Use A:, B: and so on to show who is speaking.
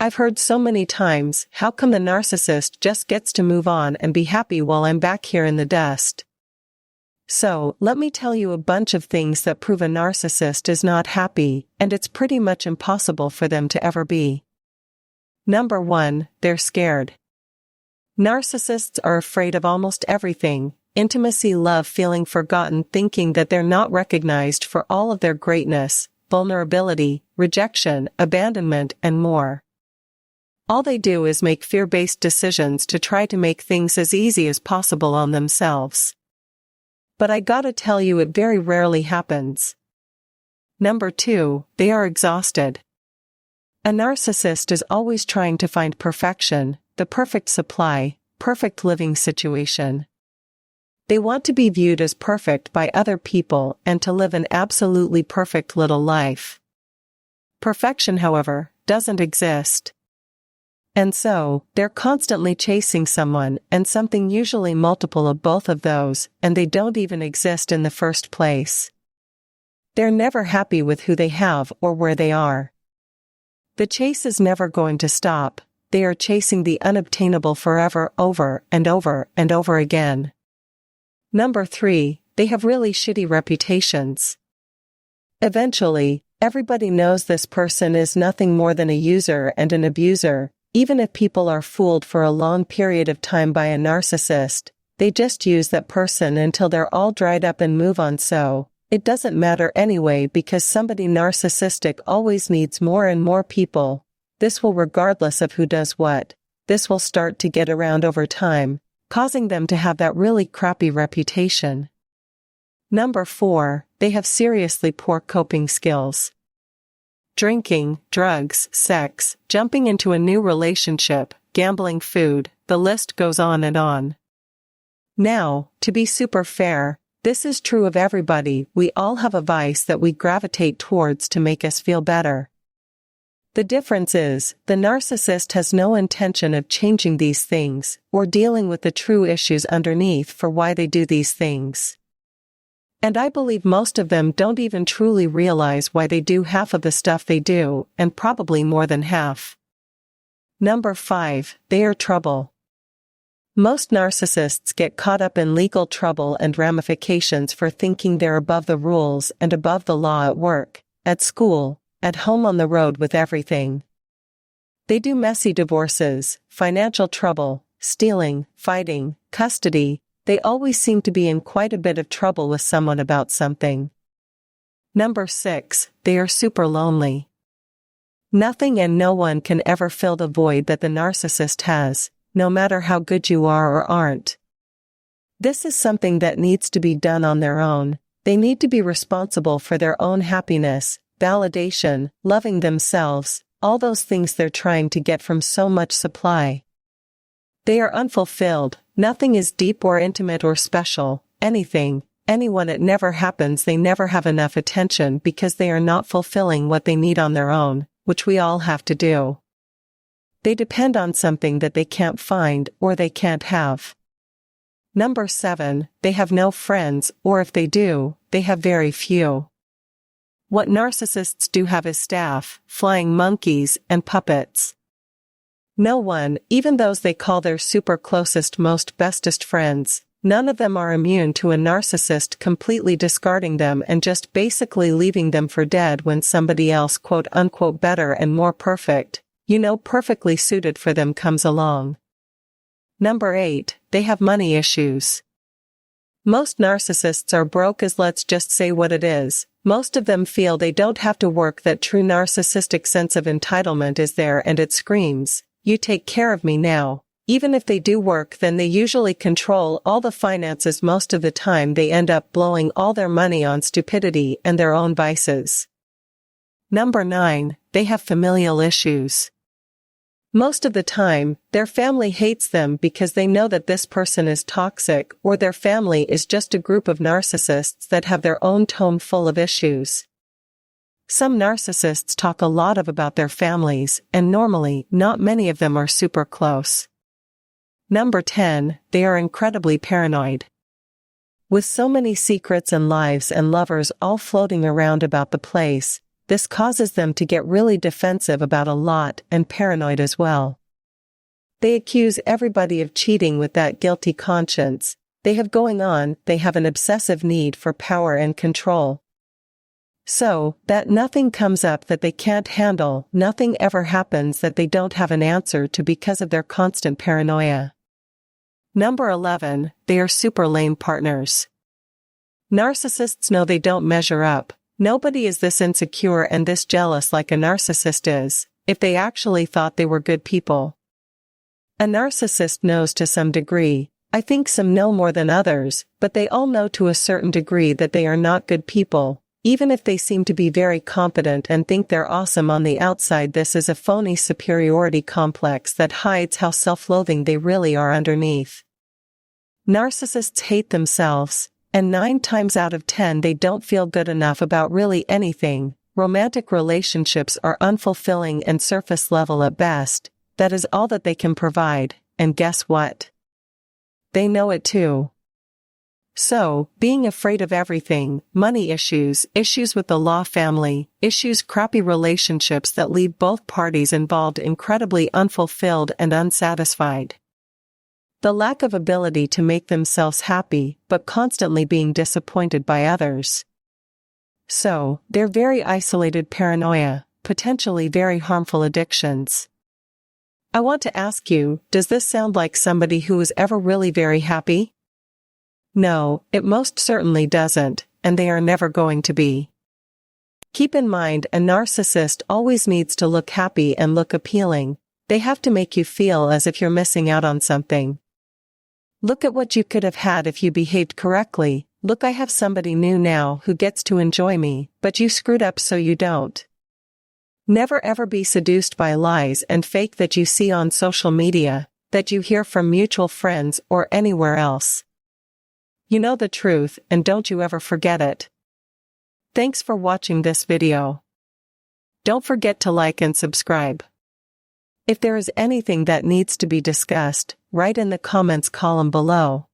A: I've heard so many times, how come the narcissist just gets to move on and be happy while I'm back here in the dust? So, let me tell you a bunch of things that prove a narcissist is not happy, and it's pretty much impossible for them to ever be. Number 1, they're scared. Narcissists are afraid of almost everything: intimacy, love, feeling forgotten, thinking that they're not recognized for all of their greatness, vulnerability, rejection, abandonment, and more. All they do is make fear-based decisions to try to make things as easy as possible on themselves. But I gotta tell you, it very rarely happens. Number 2, they are exhausted. A narcissist is always trying to find perfection, the perfect supply, perfect living situation. They want to be viewed as perfect by other people and to live an absolutely perfect little life. Perfection, however, doesn't exist. And so, they're constantly chasing someone and something, usually multiple of both of those, and they don't even exist in the first place. They're never happy with who they have or where they are. The chase is never going to stop. They are chasing the unobtainable forever, over and over and over again. Number 3, they have really shitty reputations. Eventually, everybody knows this person is nothing more than a user and an abuser. Even if people are fooled for a long period of time by a narcissist, they just use that person until they're all dried up and move on. So, it doesn't matter anyway, because somebody narcissistic always needs more and more people. This will, regardless of who does what, this will start to get around over time, causing them to have that really crappy reputation. Number 4, they have seriously poor coping skills. Drinking, drugs, sex, jumping into a new relationship, gambling, food, the list goes on and on. Now, to be super fair, this is true of everybody. We all have a vice that we gravitate towards to make us feel better. The difference is, the narcissist has no intention of changing these things, or dealing with the true issues underneath for why they do these things. And I believe most of them don't even truly realize why they do half of the stuff they do, and probably more than half. Number 5, they are trouble. Most narcissists get caught up in legal trouble and ramifications for thinking they're above the rules and above the law at work, at school, at home, on the road, with everything. They do messy divorces, financial trouble, stealing, fighting, custody. They always seem to be in quite a bit of trouble with someone about something. Number 6, they are super lonely. Nothing and no one can ever fill the void that the narcissist has, no matter how good you are or aren't. This is something that needs to be done on their own. They need to be responsible for their own happiness, validation, loving themselves, all those things they're trying to get from so much supply. They are unfulfilled. Nothing is deep or intimate or special, anything, anyone. It never happens. They never have enough attention because they are not fulfilling what they need on their own, which we all have to do. They depend on something that they can't find or they can't have. Number 7, they have no friends, or if they do, they have very few. What narcissists do have is staff, flying monkeys, and puppets. No one, even those they call their super closest, most bestest friends, none of them are immune to a narcissist completely discarding them and just basically leaving them for dead when somebody else, quote unquote, better and more perfect, perfectly suited for them comes along. Number 8, they have money issues. Most narcissists are broke, as let's just say what it is. Most of them feel they don't have to work. That true narcissistic sense of entitlement is there and it screams, "You take care of me now." Even if they do work, then they usually control all the finances. Most of the time they end up blowing all their money on stupidity and their own vices. Number 9, they have familial issues. Most of the time, their family hates them because they know that this person is toxic, or their family is just a group of narcissists that have their own tome full of issues. Some narcissists talk a lot about their families, and normally, not many of them are super close. Number 10, they are incredibly paranoid. With so many secrets and lives and lovers all floating around about the place, This causes them to get really defensive about a lot and paranoid as well. They accuse everybody of cheating with that guilty conscience they have going on. They have an obsessive need for power and control. So that nothing comes up that they can't handle, nothing ever happens that they don't have an answer to because of their constant paranoia. Number 11, they are super lame partners. Narcissists know they don't measure up. Nobody is this insecure and this jealous like a narcissist is, if they actually thought they were good people. A narcissist knows to some degree. I think some know more than others, but they all know to a certain degree that they are not good people. Even if they seem to be very competent and think they're awesome on the outside, this is a phony superiority complex that hides how self-loathing they really are underneath. Narcissists hate themselves, and 9 times out of 10 they don't feel good enough about really anything. Romantic relationships are unfulfilling and surface level at best. That is all that they can provide, and guess what? They know it too. So, being afraid of everything, money issues, issues with the law, family issues, crappy relationships that leave both parties involved incredibly unfulfilled and unsatisfied. The lack of ability to make themselves happy, but constantly being disappointed by others. So, they're very isolated paranoia, potentially very harmful addictions. I want to ask you, does this sound like somebody who was ever really very happy? No, it most certainly doesn't, and they are never going to be. Keep in mind, a narcissist always needs to look happy and look appealing. They have to make you feel as if you're missing out on something. Look at what you could have had if you behaved correctly. Look, I have somebody new now who gets to enjoy me, but you screwed up so you don't. Never ever be seduced by lies and fake that you see on social media, that you hear from mutual friends or anywhere else. You know the truth, and don't you ever forget it. Thanks for watching this video. Don't forget to like and subscribe. If there is anything that needs to be discussed, write in the comments column below.